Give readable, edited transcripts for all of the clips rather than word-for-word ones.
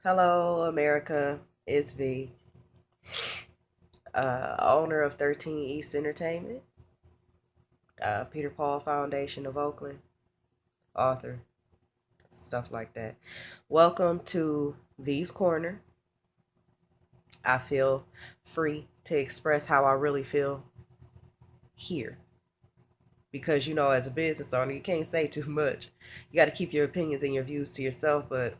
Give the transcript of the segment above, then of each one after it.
Hello, America. It's V, owner of 13 East Entertainment, PeterPaul Foundation of Oakland, author, stuff like that. Welcome to V's Corner. I feel free to express how I really feel here because as a business owner, you can't say too much. You got to keep your opinions and your views to yourself, but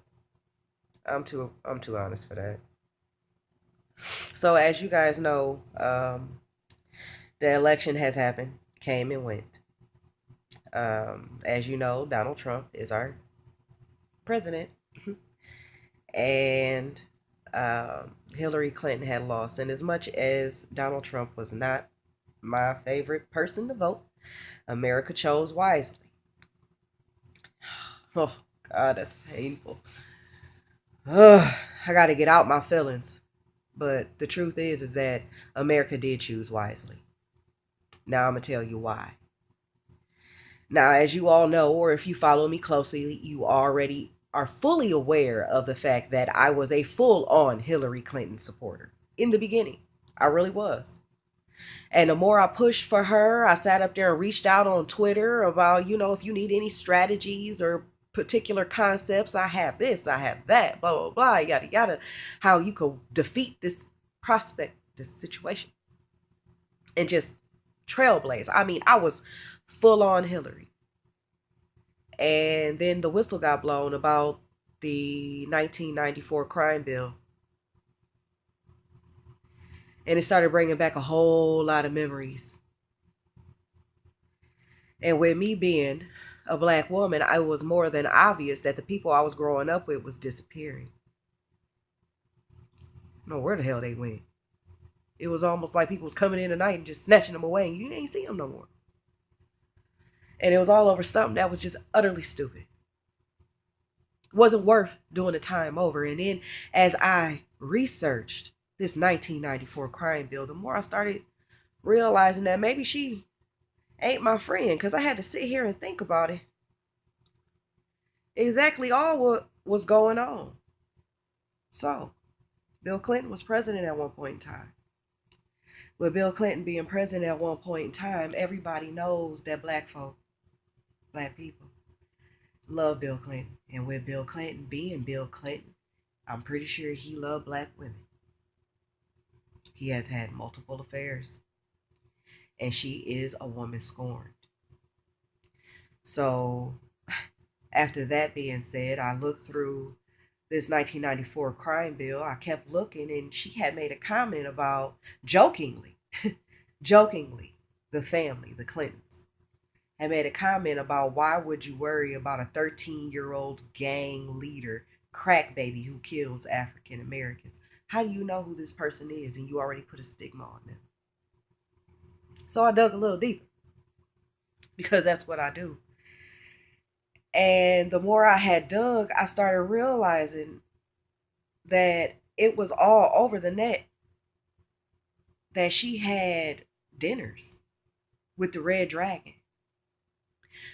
I'm too honest for that. So as you guys know, the election has happened, came and went. As you know, Donald Trump is our president, and Hillary Clinton had lost. And as much as Donald Trump was not my favorite person to vote, America chose wisely. Oh, God, that's painful. Ugh, I got to get out my feelings. But the truth is that America did choose wisely. Now I'm going to tell you why. Now, as you all know, or if you follow me closely, you already are fully aware of the fact that I was a full on Hillary Clinton supporter in the beginning. I really was. And the more I pushed for her, I sat up there and reached out on Twitter about, if you need any strategies or particular concepts, I have this, I have that, blah, blah, blah, yada, yada, how you could defeat this prospect, this situation, and just trailblaze. I mean, I was full on Hillary. And then the whistle got blown about the 1994 crime bill. And it started bringing back a whole lot of memories. And with me being a black woman, I was more than obvious that the people I was growing up with was disappearing. I don't know where the hell they went. It was almost like people was coming in tonight and just snatching them away, and you ain't see them no more. And it was all over something that was just utterly stupid. Wasn't worth doing the time over. And then as I researched this 1994 crime bill, the more I started realizing that maybe she ain't my friend, because I had to sit here and think about it. Exactly all what was going on. So, Bill Clinton was president at one point in time. With Bill Clinton being president at one point in time, everybody knows that black people, love Bill Clinton. And with Bill Clinton being Bill Clinton, I'm pretty sure he loved black women. He has had multiple affairs. And she is a woman scorned. So, after that being said, I looked through this 1994 crime bill. I kept looking, and she had made a comment about jokingly, jokingly, the family, the Clintons, had made a comment about why would you worry about a 13-year-old gang leader, crack baby who kills African Americans? How do you know who this person is and you already put a stigma on them? So I dug a little deeper because that's what I do. And the more I had dug, I started realizing that it was all over the net that she had dinners with the Red Dragon.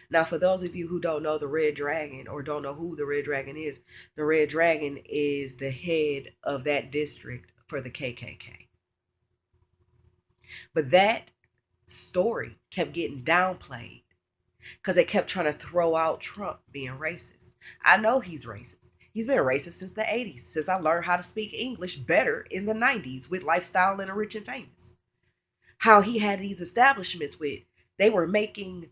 Now, for those of you who don't know the Red Dragon or don't know who the Red Dragon is, the Red Dragon is the head of that district for the KKK. But that story kept getting downplayed because they kept trying to throw out Trump being racist. I know he's racist. He's been racist since the 80s, since I learned how to speak English better in the 90s with Lifestyle and the Rich and Famous. How he had these establishments they were making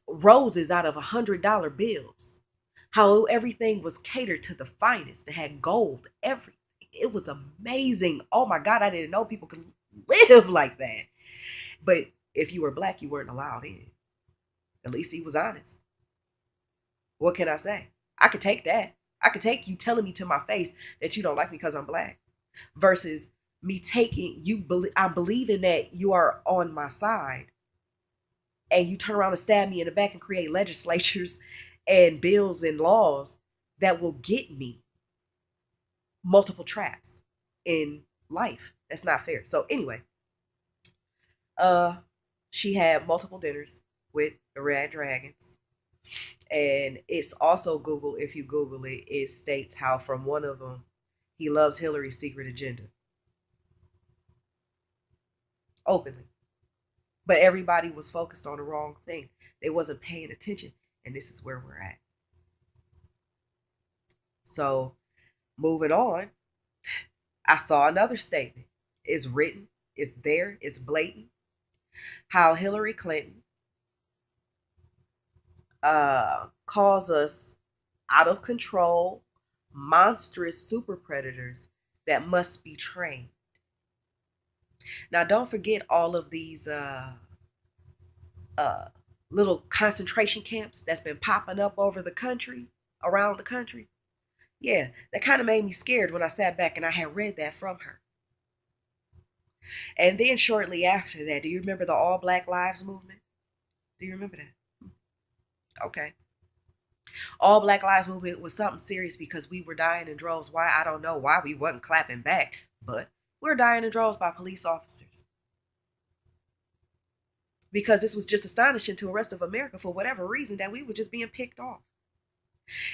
roses out of $100 bills. How everything was catered to the finest. They had gold, everything. It was amazing. Oh my God, I didn't know people could live like that. But if you were black, you weren't allowed in. At least he was honest. What can I say? I could take that. I could take you telling me to my face that you don't like me because I'm black versus me taking you. I'm believing that you are on my side and you turn around and stab me in the back and create legislatures and bills and laws that will get me multiple traps in life. That's not fair. So anyway, she had multiple dinners with the Red Dragons. And it's also Google, if you Google it, it states how from one of them, He loves Hillary's secret agenda. Openly. But everybody was focused on the wrong thing. They wasn't paying attention. And this is where we're at. So, moving on, I saw another statement. It's written, it's there, it's blatant. How Hillary Clinton calls us out of control, monstrous super predators that must be trained. Now, don't forget all of these little concentration camps that's been popping up over the country, around the country. Yeah, that kind of made me scared when I sat back and I had read that from her. And then shortly after that, do you remember the All Black Lives movement? Do you remember that? Okay. All Black Lives movement was something serious because we were dying in droves. Why? I don't know why we wasn't clapping back, but we're dying in droves by police officers. Because this was just astonishing to the rest of America for whatever reason that we were just being picked off.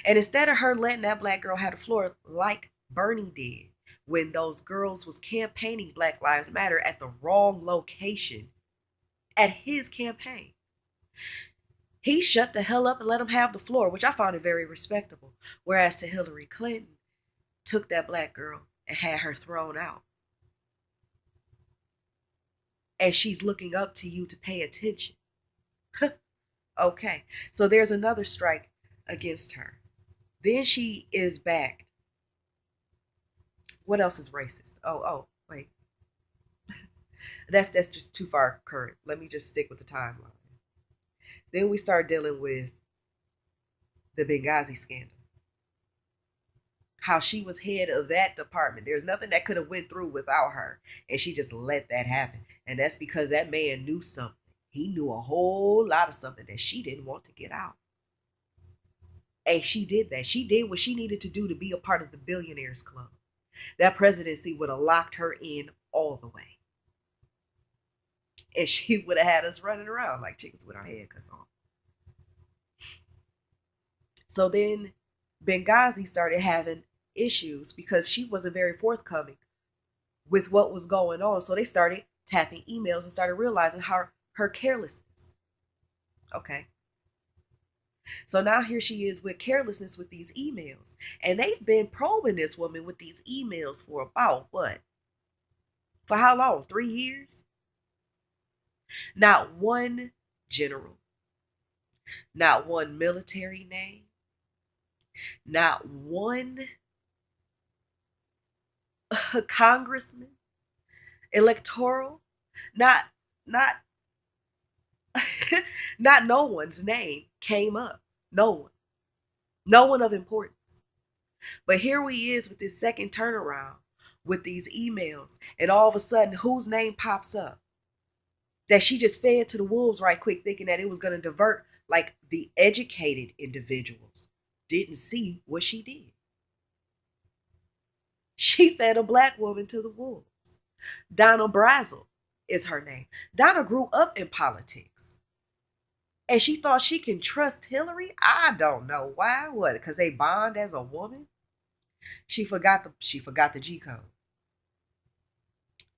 And instead of her letting that black girl have the floor like Bernie did when those girls was campaigning Black Lives Matter at the wrong location at his campaign, he shut the hell up and let them have the floor, which I found it very respectable. Whereas to Hillary Clinton, took that black girl and had her thrown out. And she's looking up to you to pay attention. Okay, so there's another strike against her. Then she is backed. What else is racist? Oh, wait. That's just too far current. Let me just stick with the timeline. Then we start dealing with the Benghazi scandal. How she was head of that department. There's nothing that could have went through without her. And she just let that happen. And that's because that man knew something. He knew a whole lot of something that she didn't want to get out. And she did that. She did what she needed to do to be a part of the Billionaires Club. That presidency would have locked her in all the way. And she would have had us running around like chickens with our heads on. So then Benghazi started having issues because she wasn't very forthcoming with what was going on. So they started tapping emails and started realizing her carelessness. Okay. So now here she is with carelessness with these emails. And they've been probing this woman with these emails for about what? For how long? 3 years? Not one general, not one military name, not one congressman, electoral, not not no one's name came up. No one of importance. But here we is with this second turnaround with these emails, and all of a sudden whose name pops up? That she just fed to the wolves right quick, thinking that it was going to divert, like the educated individuals didn't see what she did. She fed a black woman to the wolves. Donna Brazel is her name. Donna grew up in politics. And she thought she can trust Hillary? I don't know why. What? Because they bond as a woman? She forgot the G code.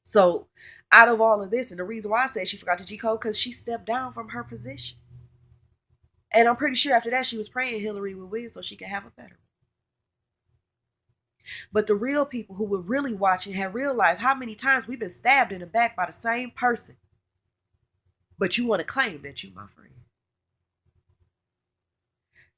So out of all of this, and the reason why I said she forgot the G code, because she stepped down from her position. And I'm pretty sure after that she was praying Hillary would win so she could have a better one. But the real people who were really watching had realized how many times we've been stabbed in the back by the same person. But you want to claim that you my friend.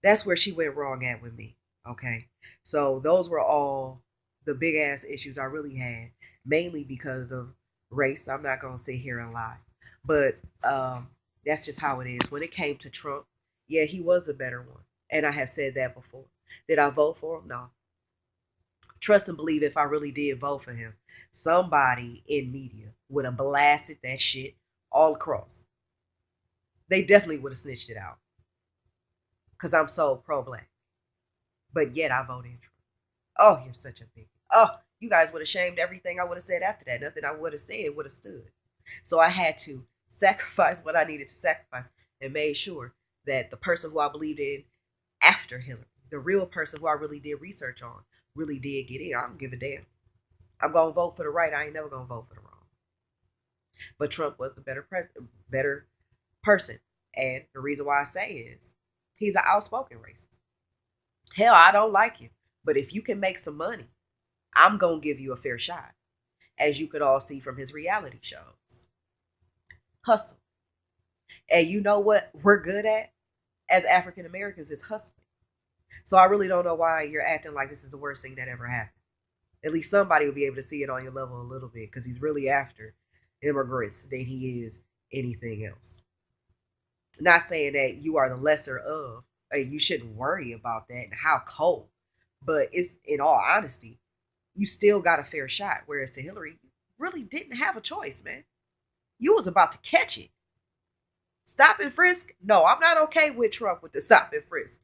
That's where she went wrong at with me. Okay. So those were all the big ass issues I really had, mainly because of race. I'm not going to sit here and lie. But that's just how it is. When it came to Trump, yeah, he was the better one. And I have said that before. Did I vote for him? No. Trust and believe if I really did vote for him, somebody in media would have blasted that shit all across. They definitely would have snitched it out. Because I'm so pro-black. But yet I voted Trump. Oh, you're such a big... Oh, you guys would have shamed everything I would have said after that. Nothing I would have said would have stood. So I had to sacrifice what I needed to sacrifice and made sure that the person who I believed in after Hillary, the real person who I really did research on, really did get in. I don't give a damn. I'm gonna vote for the right. I ain't never gonna vote for the wrong. But Trump was the better person. And the reason why I say is he's an outspoken racist. Hell, I don't like him. But if you can make some money, I'm gonna give you a fair shot. As you could all see from his reality shows. Hustle. And you know what we're good at as African Americans is hustling. So I really don't know why you're acting like this is the worst thing that ever happened. At least somebody will be able to see it on your level a little bit because he's really after immigrants than he is anything else. Not saying that you are the lesser of, or you shouldn't worry about that and how cold, but it's in all honesty, you still got a fair shot. Whereas to Hillary, you really didn't have a choice, man. You was about to catch it. Stop and frisk? No, I'm not okay with Trump with the stop and frisk.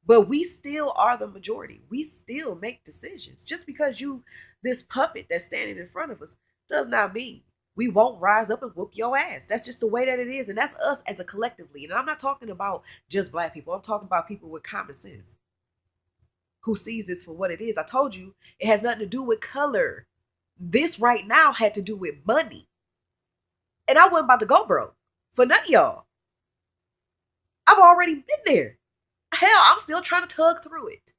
But we still are the majority. We still make decisions. Just because you, this puppet that's standing in front of us, does not mean we won't rise up and whoop your ass. That's just the way that it is. And that's us as a collectively. And I'm not talking about just black people. I'm talking about people with common sense who sees this for what it is. I told you it has nothing to do with color. This right now had to do with money. And I wasn't about to go broke for none of y'all. I've already been there. Hell, I'm still trying to tug through it.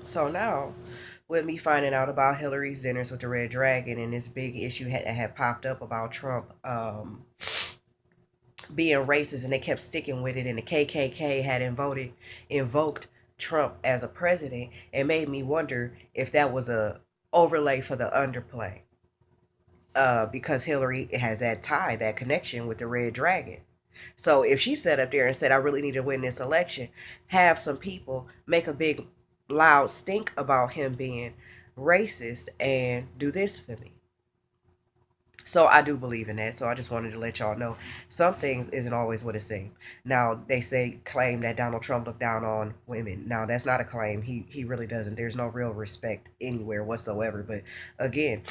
So now, with me finding out about Hillary's dinners with the Red Dragon and this big issue that had popped up about Trump being racist, and they kept sticking with it, and the KKK had invoked Trump as a president, it made me wonder if that was a overlay for the underplay. Because Hillary has that tie, that connection with the Red Dragon. So if she sat up there and said, I really need to win this election, have some people make a big loud stink about him being racist and do this for me. So I do believe in that. So I just wanted to let y'all know some things isn't always what it seems. Now they claim that Donald Trump looked down on women. Now that's not a claim. He really doesn't. There's no real respect anywhere whatsoever. But again,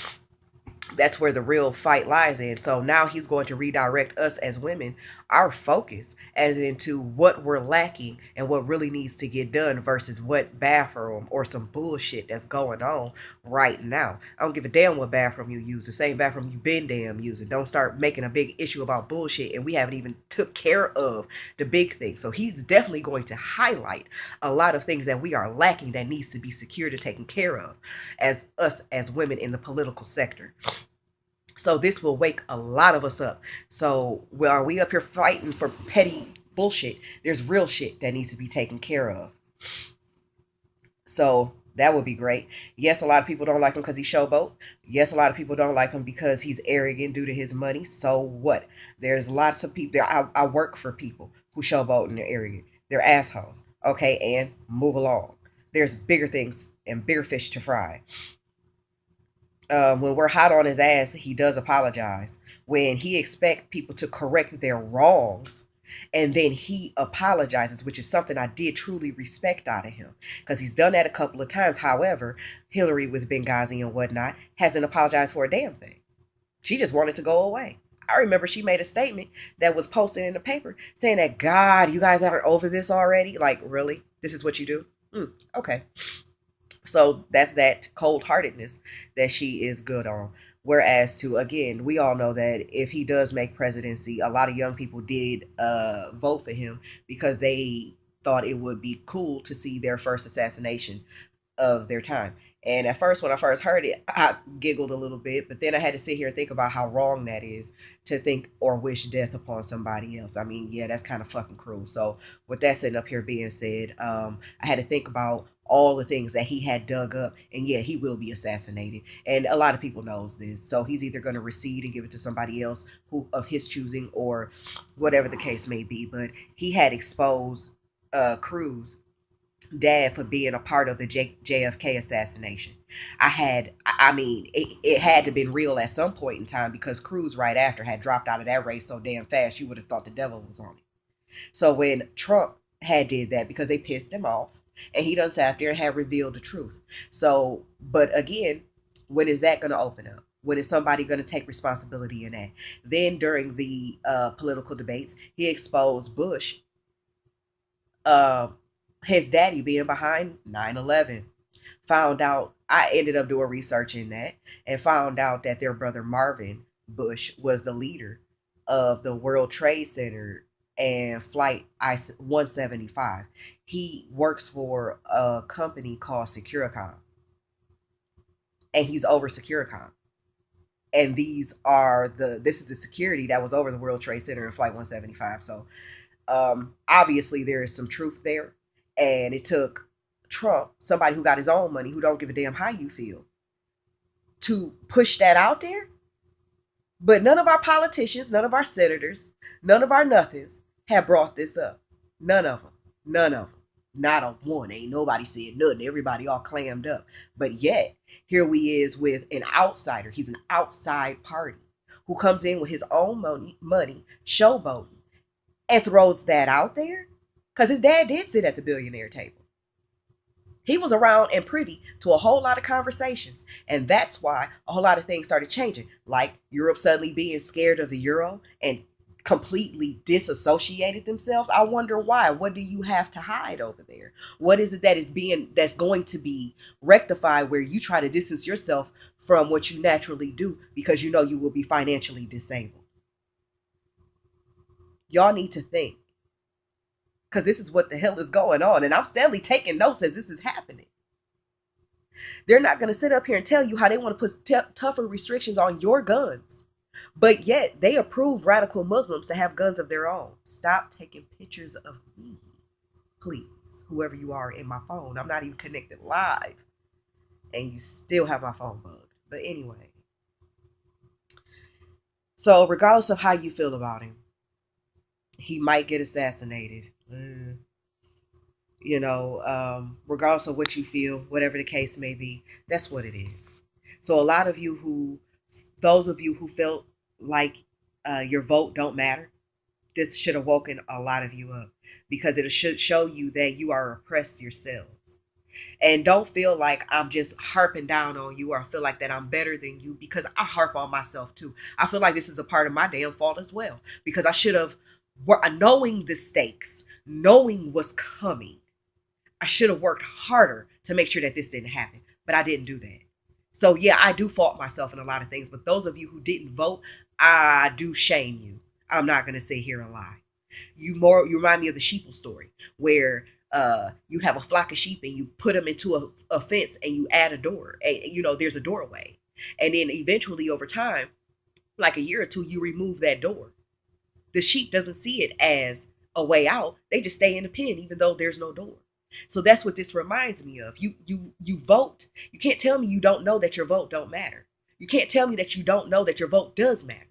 that's where the real fight lies in. So now he's going to redirect us as women, our focus as into what we're lacking and what really needs to get done versus what bathroom or some bullshit that's going on right now. I don't give a damn what bathroom you use. The same bathroom you've been damn using. Don't start making a big issue about bullshit, and we haven't even took care of the big thing. So he's definitely going to highlight a lot of things that we are lacking that needs to be secured and taken care of as us as women in the political sector. So this will wake a lot of us up. So while we up here fighting for petty bullshit, there's real shit that needs to be taken care of. So that would be great. Yes, a lot of people don't like him because he's showboat. Yes, a lot of people don't like him because he's arrogant due to his money. So what? There's lots of people. I work for people who showboat and they're arrogant. They're assholes. Okay, and move along. There's bigger things and bigger fish to fry. When we're hot on his ass, he does apologize. When he expects people to correct their wrongs, and then he apologizes, which is something I did truly respect out of him, because he's done that a couple of times. However, Hillary with Benghazi and whatnot hasn't apologized for a damn thing. She just wanted to go away. I remember she made a statement that was posted in the paper saying that, God, you guys aren't over this already? Like, really? This is what you do? Okay. So that's that cold-heartedness that she is good on. Whereas to, again, we all know that if he does make presidency, a lot of young people did vote for him because they thought it would be cool to see their first assassination of their time. And at first, when I first heard it, I giggled a little bit, but then I had to sit here and think about how wrong that is to think or wish death upon somebody else. I mean, yeah, that's kind of fucking cruel. So with that sitting up here being said, I had to think about all the things that he had dug up, and yeah, he will be assassinated. And a lot of people knows this. So he's either going to recede and give it to somebody else who of his choosing or whatever the case may be. But he had exposed Cruz dad for being a part of the JFK assassination. I mean, it had to been real at some point in time because Cruz right after had dropped out of that race so damn fast you would have thought the devil was on it. So when Trump had did that because they pissed him off and he done sat there and had revealed the truth. So, but again, when is that going to open up? When is somebody going to take responsibility in that? Then during the political debates, he exposed Bush, uh, his daddy being behind 9/11. Found out, I ended up doing research in that and found out that their brother Marvin Bush was the leader of the World Trade Center and Flight I-175. He works for a company called Securicom, and he's over Securicom. And this is the security that was over the World Trade Center and Flight 175. So obviously there is some truth there, and it took Trump, somebody who got his own money, who don't give a damn how you feel, to push that out there. But none of our politicians, none of our senators, none of our nothings have brought this up. None of them. None of them. Not a one. Ain't nobody saying nothing. Everybody all clammed up. But yet, here we is with an outsider. He's an outside party who comes in with his own money, showboating, and throws that out there. Because his dad did sit at the billionaire table. He was around and privy to a whole lot of conversations. And that's why a whole lot of things started changing. Like Europe suddenly being scared of the euro and completely disassociated themselves. I wonder why. What do you have to hide over there? What is it that's going to be rectified where you try to distance yourself from what you naturally do because you know you will be financially disabled? Y'all need to think. Because this is what the hell is going on. And I'm steadily taking notes as this is happening. They're not going to sit up here and tell you how they want to put tougher restrictions on your guns. But yet they approve radical Muslims to have guns of their own. Stop taking pictures of me, please. Whoever you are in my phone. I'm not even connected live. And you still have my phone bugged. But anyway. So regardless of how you feel about him, he might get assassinated. Regardless of what you feel, whatever the case may be, that's what it is. So those of you who felt like your vote don't matter, this should have woken a lot of you up, because it should show you that you are oppressed yourselves. And don't feel like I'm just harping down on you, or I feel like that I'm better than you, because I harp on myself too. I feel like this is a part of my damn fault as well, because I should have, knowing the stakes, knowing what's coming, I should have worked harder to make sure that this didn't happen, but I didn't do that. So yeah, I do fault myself in a lot of things, but those of you who didn't vote, I do shame you. I'm not going to sit here and lie. You remind me of the sheeple story, where you have a flock of sheep and you put them into a fence and you add a door, and there's a doorway. And then eventually over time, like a year or two, you remove that door. The sheep doesn't see it as a way out. They just stay in the pen, even though there's no door. So that's what this reminds me of. You vote. You can't tell me you don't know that your vote don't matter. You can't tell me that you don't know that your vote does matter.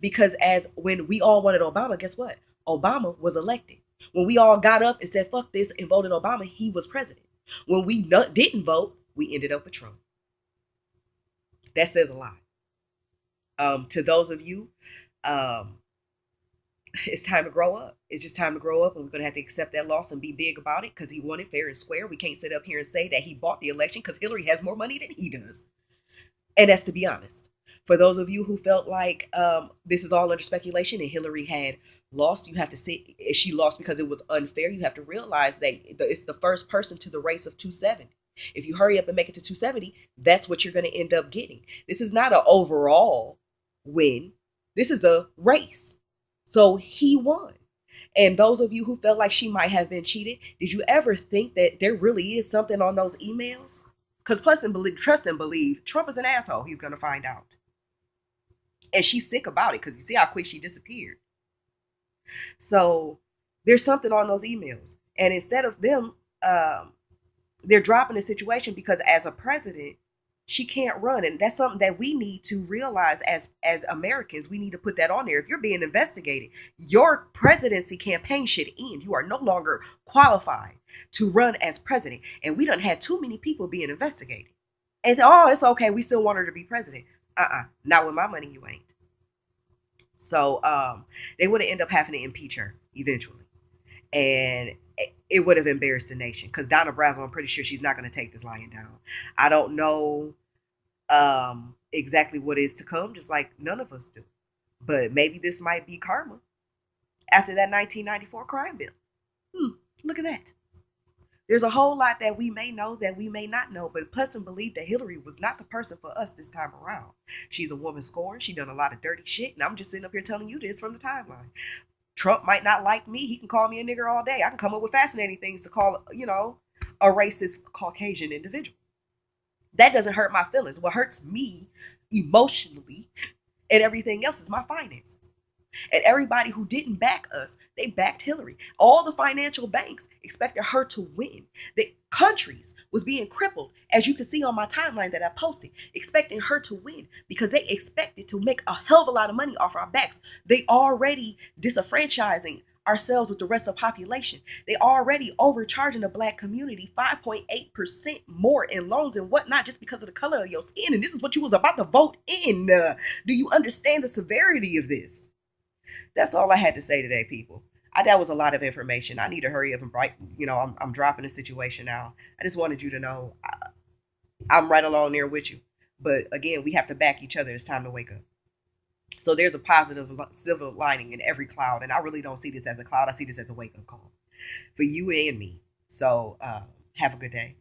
Because when we all wanted Obama, guess what? Obama was elected. When we all got up and said, fuck this, and voted Obama, he was president. When we didn't vote, we ended up with Trump. That says a lot. To those of you, it's time to grow up. It's just time to grow up, and we're going to have to accept that loss and be big about it, because he won it fair and square. We can't sit up here and say that he bought the election, because Hillary has more money than he does. And that's to be honest. For those of you who felt like this is all under speculation and Hillary had lost, you have to see she lost because it was unfair. You have to realize that it's the first person to the race of 270. If you hurry up and make it to 270, that's what you're going to end up getting. This is not an overall win. This is a race. So he won. And those of you who felt like she might have been cheated, did you ever think that there really is something on those emails? Because trust and believe, Trump is an asshole. He's going to find out. And she's sick about it, because you see how quick she disappeared. So there's something on those emails. And instead of them, they're dropping the situation because as a president, she can't run. And that's something that we need to realize as Americans. We need to put that on there. If you're being investigated, your presidency campaign should end. You are no longer qualified to run as president. And we done had too many people being investigated. And it's okay, we still want her to be president. Not with my money, you ain't. So they would have ended up having to impeach her eventually. And it would have embarrassed the nation, because Donna Brazile, I'm pretty sure she's not going to take this lying down. I don't know exactly what is to come, just like none of us do. But maybe this might be karma after that 1994 crime bill. Look at that. There's a whole lot that we may know that we may not know, but Plessum believed that Hillary was not the person for us this time around. She's a woman scorned. She done a lot of dirty shit, and I'm just sitting up here telling you this from the timeline. Trump might not like me. He can call me a nigger all day. I can come up with fascinating things to call, a racist Caucasian individual. That doesn't hurt my feelings. What hurts me emotionally and everything else is my finances. And everybody who didn't back us, they backed Hillary. All the financial banks expected her to win. The countries was being crippled, as you can see on my timeline that I posted, expecting her to win because they expected to make a hell of a lot of money off our backs. They already disenfranchising ourselves with the rest of the population. They already overcharging the black community 5.8% more in loans and whatnot just because of the color of your skin. And this is what you was about to vote in. Do you understand the severity of this? That's all I had to say today, people. That was a lot of information. I need to hurry up and write. I'm dropping the situation now. I just wanted you to know I'm right along there with you. But again, we have to back each other. It's time to wake up. So there's a positive silver lining in every cloud. And I really don't see this as a cloud. I see this as a wake-up call for you and me. So have a good day.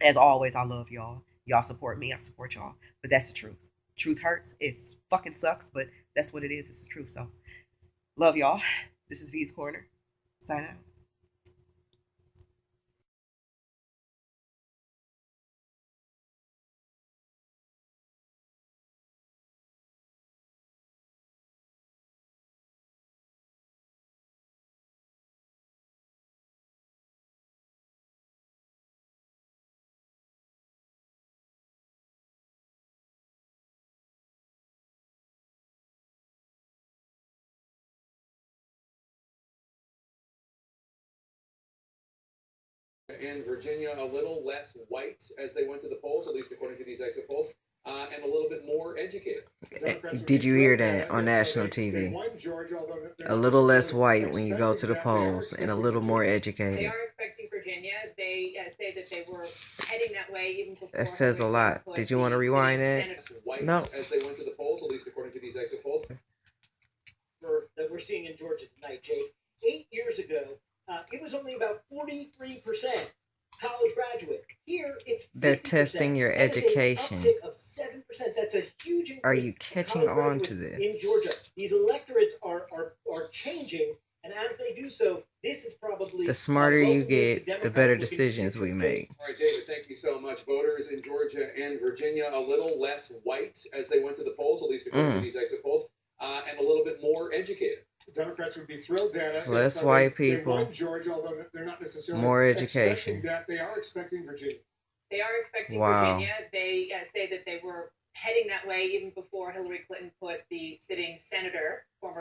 As always, I love y'all. Y'all support me. I support y'all. But that's the truth. Truth hurts. It fucking sucks, but that's what it is. It's the truth. So love y'all. This is V's Corner. Sign out. In Virginia, a little less white as they went to the polls, at least according to these exit polls, and a little bit more educated. Did you hear that on national TV? A little less white when you go to the polls and a little more educated. They are expecting Virginia. They say that they were heading that way even before. That says a lot. Did you want to rewind that? No. As they went to the polls, at least according to these exit polls. That we're seeing in Georgia tonight, Jake. 8 years ago, it was only about 43% college graduate. Here, it's 50%. They're testing your education. That's an uptick of 7%. That's a huge increase. Are you catching on to this? In Georgia, these electorates are changing, and as they do so, this is probably the smarter you get, the better decisions we make. All right, David, thank you so much. Voters in Georgia and Virginia a little less white as they went to the polls, at least according to these exit polls, and a little bit more educated. Democrats would be thrilled, Dana. Less white people, they won Georgia, although they're not necessarily more education. That. They are expecting Virginia. They are expecting Virginia. They say that they were heading that way even before Hillary Clinton put the sitting senator, former